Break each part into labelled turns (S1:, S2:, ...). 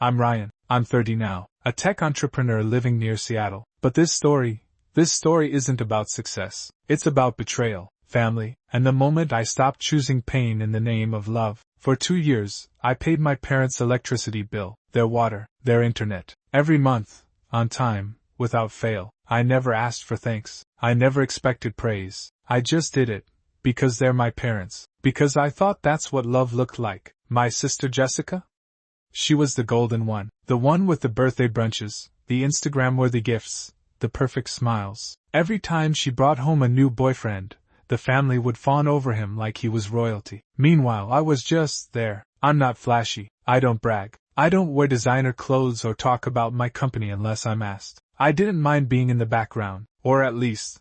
S1: I'm Ryan. I'm 30 now, a tech entrepreneur living near Seattle. But this story isn't about success. It's about betrayal, family, and the moment I stopped choosing pain in the name of love. For 2 years, I paid my parents' electricity bill, their water, their internet, every month, on time, without fail. I never asked for thanks. I never expected praise. I just did it. Because they're my parents. Because I thought that's what love looked like. My sister Jessica? She was the golden one. The one with the birthday brunches, the Instagram-worthy gifts, the perfect smiles. Every time she brought home a new boyfriend, the family would fawn over him like he was royalty. Meanwhile, I was just there. I'm not flashy. I don't brag. I don't wear designer clothes or talk about my company unless I'm asked. I didn't mind being in the background, or at least,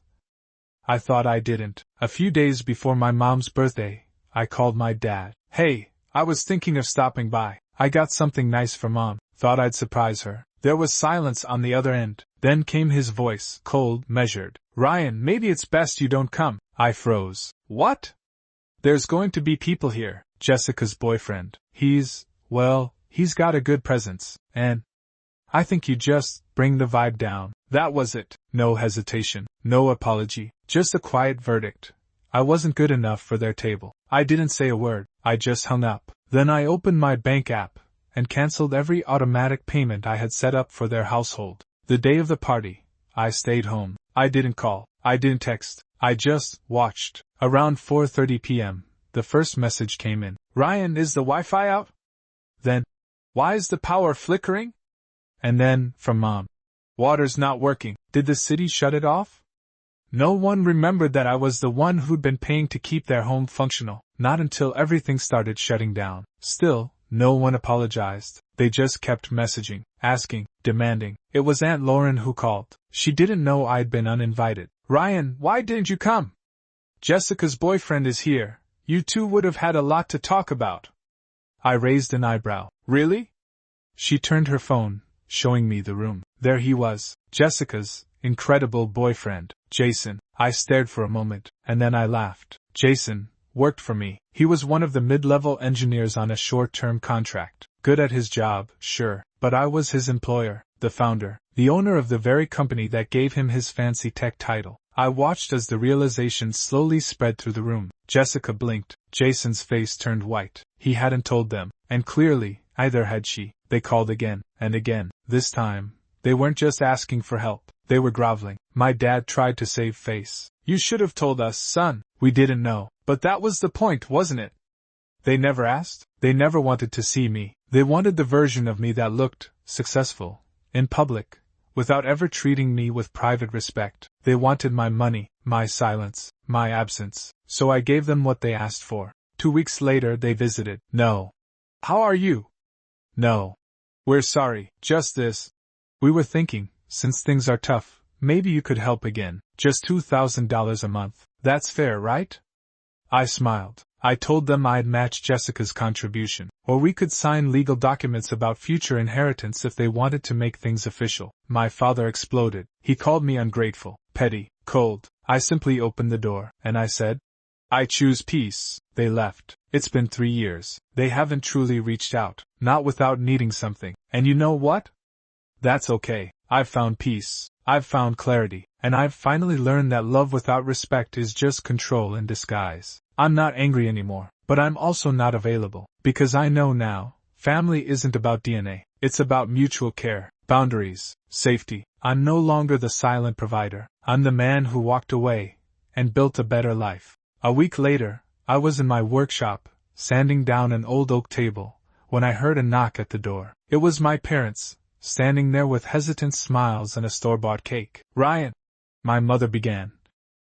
S1: I thought I didn't. A few days before my mom's birthday, I called my dad. Hey, I was thinking of stopping by. I got something nice for Mom. Thought I'd surprise her. There was silence on the other end. Then came his voice, cold, measured. Ryan, maybe it's best you don't come. I froze. What? There's going to be people here. Jessica's boyfriend. He's got a good presence, and I think you just bring the vibe down. That was it. No hesitation. No apology. Just a quiet verdict. I wasn't good enough for their table. I didn't say a word. I just hung up. Then I opened my bank app and canceled every automatic payment I had set up for their household. The day of the party, I stayed home. I didn't call. I didn't text. I just watched. Around 4:30 p.m., the first message came in. Ryan, is the Wi-Fi out? Then, why is the power flickering? And then, from Mom. Water's not working. Did the city shut it off? No one remembered that I was the one who'd been paying to keep their home functional. Not until everything started shutting down. Still, no one apologized. They just kept messaging, asking, demanding. It was Aunt Lauren who called. She didn't know I'd been uninvited. Ryan, why didn't you come? Jessica's boyfriend is here. You two would have had a lot to talk about. I raised an eyebrow. Really? She turned her phone, showing me the room. There he was, Jessica's incredible boyfriend, Jason. I stared for a moment, and then I laughed. Jason worked for me. He was one of the mid-level engineers on a short-term contract. Good at his job, sure, but I was his employer, the founder, the owner of the very company that gave him his fancy tech title. I watched as the realization slowly spread through the room. Jessica blinked. Jason's face turned white. He hadn't told them, and clearly, either had she. They called again, and again. This time, they weren't just asking for help. They were groveling. My dad tried to save face. You should have told us, son. We didn't know. But that was the point, wasn't it? They never asked. They never wanted to see me. They wanted the version of me that looked successful, in public, without ever treating me with private respect. They wanted my money, my silence, my absence. So I gave them what they asked for. 2 weeks later they visited. No. How are you? No. We're sorry. Just this. We were thinking, since things are tough, maybe you could help again. Just $2,000 a month. That's fair, right? I smiled. I told them I'd match Jessica's contribution, or we could sign legal documents about future inheritance if they wanted to make things official. My father exploded. He called me ungrateful, petty, cold. I simply opened the door, and I said, I choose peace. They left. It's been 3 years. They haven't truly reached out, not without needing something. And you know what? That's okay. I've found peace. I've found clarity. And I've finally learned that love without respect is just control in disguise. I'm not angry anymore, but I'm also not available. Because I know now, family isn't about DNA. It's about mutual care, boundaries, safety. I'm no longer the silent provider. I'm the man who walked away and built a better life. A week later, I was in my workshop, sanding down an old oak table, when I heard a knock at the door. It was my parents, standing there with hesitant smiles and a store-bought cake. Ryan, my mother began.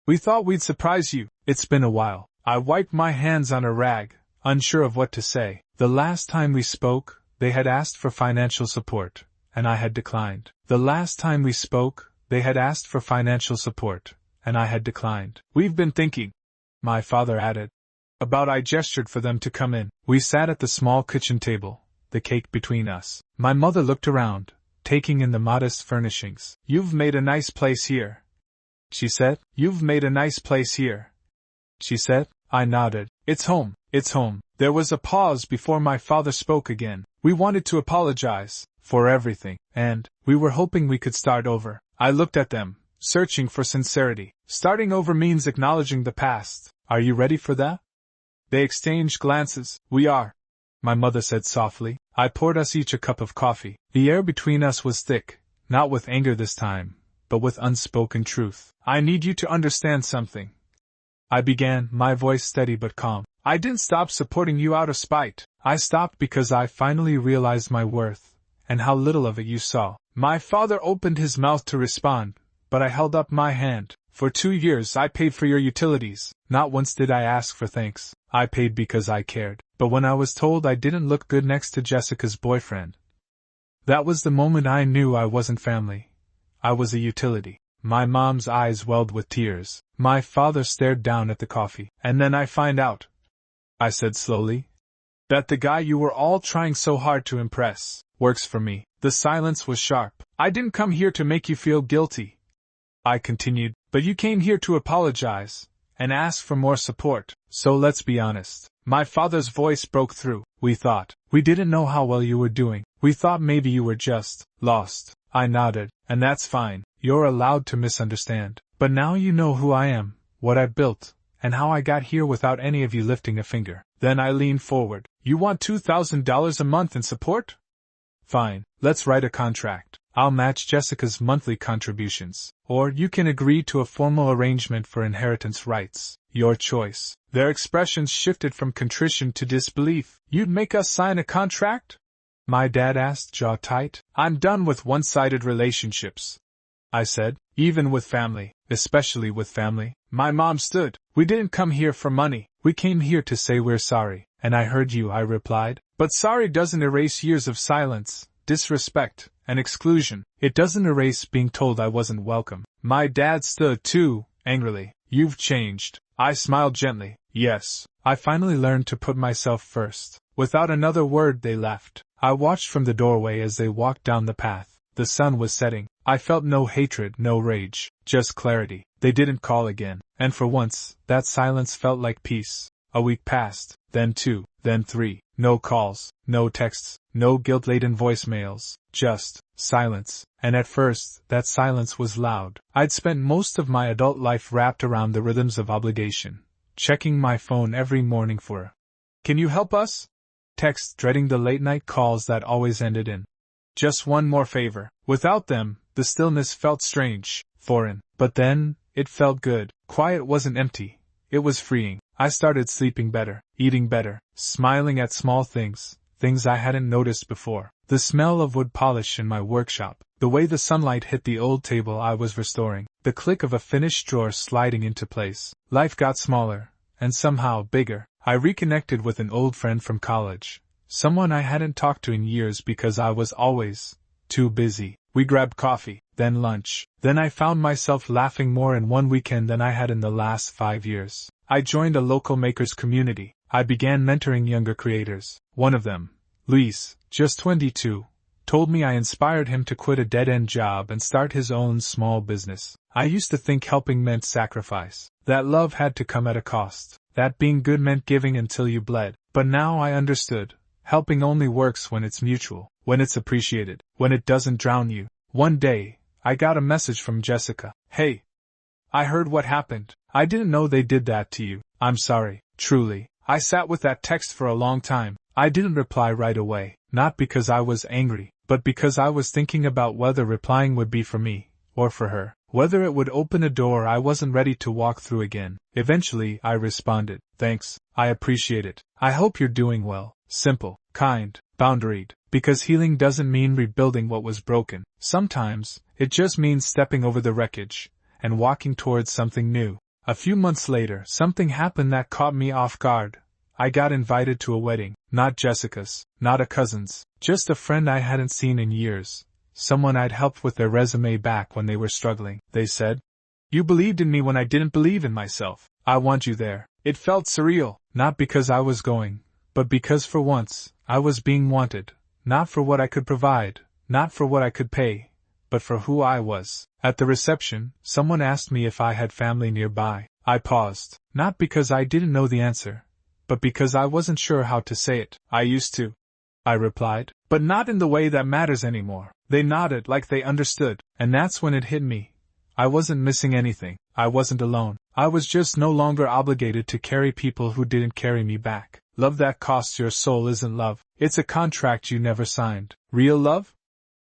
S1: We thought we'd surprise you. It's been a while. I wiped my hands on a rag, unsure of what to say. The last time we spoke, they had asked for financial support, and I had declined. The last time we spoke, they had asked for financial support, and I had declined. We've been thinking, my father added. I gestured for them to come in. We sat at the small kitchen table, the cake between us. My mother looked around, taking in the modest furnishings. You've made a nice place here, she said. You've made a nice place here, she said. I nodded. It's home. It's home. There was a pause before my father spoke again. We wanted to apologize for everything, and we were hoping we could start over. I looked at them, searching for sincerity. Starting over means acknowledging the past. Are you ready for that? They exchanged glances. We are, my mother said softly. I poured us each a cup of coffee. The air between us was thick, not with anger this time, but with unspoken truth. I need you to understand something, I began, my voice steady but calm. I didn't stop supporting you out of spite. I stopped because I finally realized my worth, and how little of it you saw. My father opened his mouth to respond, but I held up my hand. For 2 years I paid for your utilities. Not once did I ask for thanks. I paid because I cared. But when I was told I didn't look good next to Jessica's boyfriend, that was the moment I knew I wasn't family. I was a utility. My mom's eyes welled with tears. My father stared down at the coffee. And then I find out, I said slowly, that the guy you were all trying so hard to impress works for me. The silence was sharp. I didn't come here to make you feel guilty, I continued, but you came here to apologize and ask for more support. So let's be honest. My father's voice broke through. We didn't know how well you were doing. We thought maybe you were just lost. I nodded, and that's fine. You're allowed to misunderstand. But now you know who I am, what I built, and how I got here without any of you lifting a finger. Then I leaned forward. You want $2,000 a month in support? Fine, let's write a contract. I'll match Jessica's monthly contributions. Or you can agree to a formal arrangement for inheritance rights. Your choice. Their expressions shifted from contrition to disbelief. You'd make us sign a contract? My dad asked, jaw tight. I'm done with one-sided relationships, I said, even with family, especially with family. My mom stood. We didn't come here for money. We came here to say we're sorry. And I heard you, I replied. But sorry doesn't erase years of silence, disrespect, and exclusion. It doesn't erase being told I wasn't welcome. My dad stood too, angrily. You've changed. I smiled gently. Yes, I finally learned to put myself first. Without another word they left. I watched from the doorway as they walked down the path. The sun was setting. I felt no hatred, no rage, just clarity. They didn't call again, and for once, that silence felt like peace. A week passed, then 2, then 3. No calls, no texts, no guilt-laden voicemails, just silence. And at first, that silence was loud. I'd spent most of my adult life wrapped around the rhythms of obligation, checking my phone every morning for a "Can you help us?" text, dreading the late-night calls that always ended in "Just one more favor." Without them, the stillness felt strange, foreign. But then, it felt good. Quiet wasn't empty. It was freeing. I started sleeping better, eating better, smiling at small things I hadn't noticed before. The smell of wood polish in my workshop, the way the sunlight hit the old table I was restoring, the click of a finished drawer sliding into place. Life got smaller, and somehow bigger. I reconnected with an old friend from college, someone I hadn't talked to in years because I was always too busy. We grabbed coffee, then lunch. Then I found myself laughing more in one weekend than I had in the last 5 years. I joined a local makers community. I began mentoring younger creators. One of them, Luis, just 22, told me I inspired him to quit a dead-end job and start his own small business. I used to think helping meant sacrifice, that love had to come at a cost, that being good meant giving until you bled. But now I understood. Helping only works when it's mutual, when it's appreciated, when it doesn't drown you. One day, I got a message from Jessica. Hey, I heard what happened. I didn't know they did that to you. I'm sorry, truly. I sat with that text for a long time. I didn't reply right away, not because I was angry, but because I was thinking about whether replying would be for me, or for her, whether it would open a door I wasn't ready to walk through again. Eventually, I responded, thanks, I appreciate it. I hope you're doing well. Simple, kind, boundaried, because healing doesn't mean rebuilding what was broken. Sometimes, it just means stepping over the wreckage and walking towards something new. A few months later, something happened that caught me off guard. I got invited to a wedding, not Jessica's, not a cousin's, just a friend I hadn't seen in years, someone I'd helped with their resume back when they were struggling. They said, "You believed in me when I didn't believe in myself. I want you there." It felt surreal, not because I was going, but because for once, I was being wanted, not for what I could provide, not for what I could pay, but for who I was. At the reception, someone asked me if I had family nearby. I paused, not because I didn't know the answer, but because I wasn't sure how to say it. I used to, I replied, but not in the way that matters anymore. They nodded like they understood, and that's when it hit me. I wasn't missing anything. I wasn't alone. I was just no longer obligated to carry people who didn't carry me back. Love that costs your soul isn't love. It's a contract you never signed. Real love?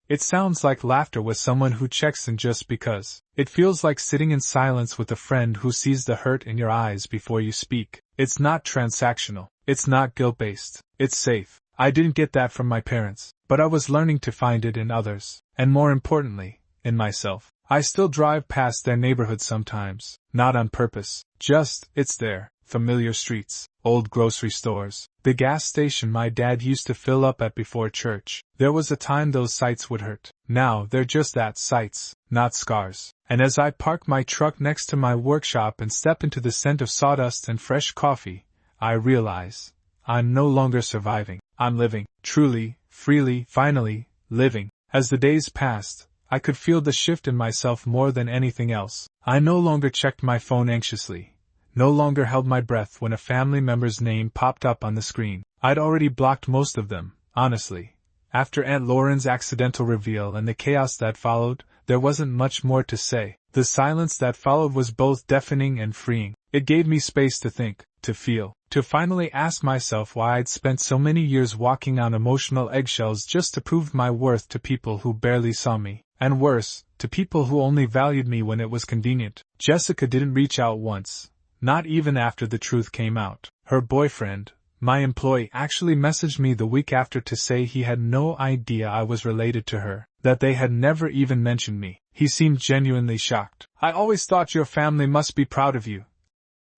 S1: It sounds like laughter with someone who checks in just because. It feels like sitting in silence with a friend who sees the hurt in your eyes before you speak. It's not transactional. It's not guilt-based. It's safe. I didn't get that from my parents, but I was learning to find it in others, and more importantly, in myself. I still drive past their neighborhood sometimes, not on purpose, just, it's there. Familiar streets, old grocery stores, the gas station my dad used to fill up at before church. There was a time those sights would hurt. Now they're just that, sights, not scars. And as I park my truck next to my workshop and step into the scent of sawdust and fresh coffee, I realize I'm no longer surviving. I'm living, truly, freely, finally, living. As the days passed, I could feel the shift in myself more than anything else. I no longer checked my phone anxiously. No longer held my breath when a family member's name popped up on the screen. I'd already blocked most of them, honestly. After Aunt Lauren's accidental reveal and the chaos that followed, there wasn't much more to say. The silence that followed was both deafening and freeing. It gave me space to think, to feel, to finally ask myself why I'd spent so many years walking on emotional eggshells just to prove my worth to people who barely saw me. And worse, to people who only valued me when it was convenient. Jessica didn't reach out once. Not even after the truth came out. Her boyfriend, my employee, actually messaged me the week after to say he had no idea I was related to her, that they had never even mentioned me. He seemed genuinely shocked. I always thought your family must be proud of you,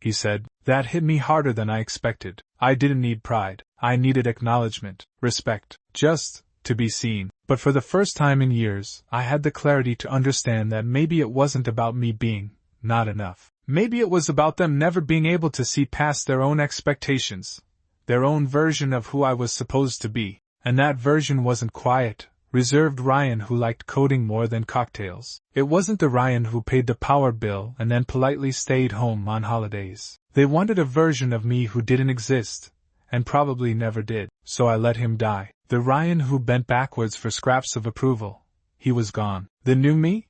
S1: he said. That hit me harder than I expected. I didn't need pride. I needed acknowledgement, respect, just to be seen. But for the first time in years, I had the clarity to understand that maybe it wasn't about me being not enough. Maybe it was about them never being able to see past their own expectations, their own version of who I was supposed to be. And that version wasn't quiet, reserved Ryan who liked coding more than cocktails. It wasn't the Ryan who paid the power bill and then politely stayed home on holidays. They wanted a version of me who didn't exist, and probably never did. So I let him die. The Ryan who bent backwards for scraps of approval. He was gone. The new me?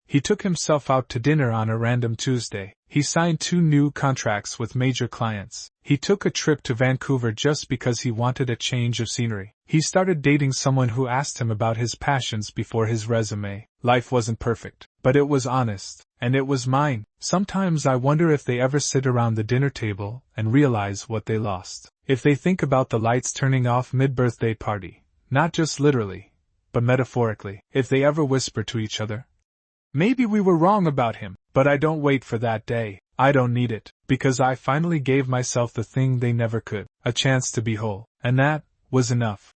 S1: He took himself out to dinner on a random Tuesday. He signed 2 new contracts with major clients. He took a trip to Vancouver just because he wanted a change of scenery. He started dating someone who asked him about his passions before his resume. Life wasn't perfect, but it was honest, and it was mine. Sometimes I wonder if they ever sit around the dinner table and realize what they lost. If they think about the lights turning off mid-birthday party, not just literally, but metaphorically. If they ever whisper to each other, maybe we were wrong about him, but I don't wait for that day. I don't need it, because I finally gave myself the thing they never could, a chance to be whole. And that was enough.